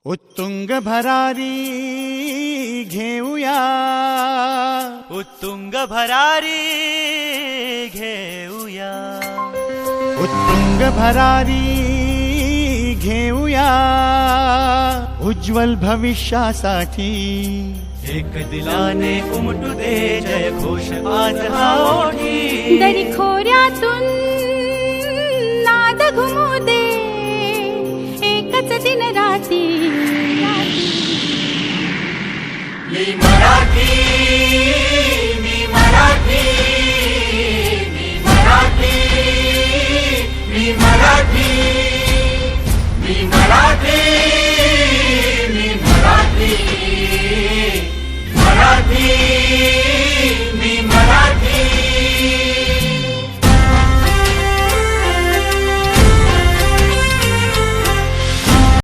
उत्तुंग भरारी घेऊया, उत्तुंग भरारी घेऊया, उत्तुंग भरारी घेऊया, उज्ज्वल भविष्यासाठी एक दिलाने उमटू दे जय घोष आज हा ओठी. दरी खोऱ्यातून नाद घुमू दे एकच दिन राती. मी मराठी, मी मराठी, मी मराठी, मी मराठी, मी मराठी, मी मराठी, मराठी.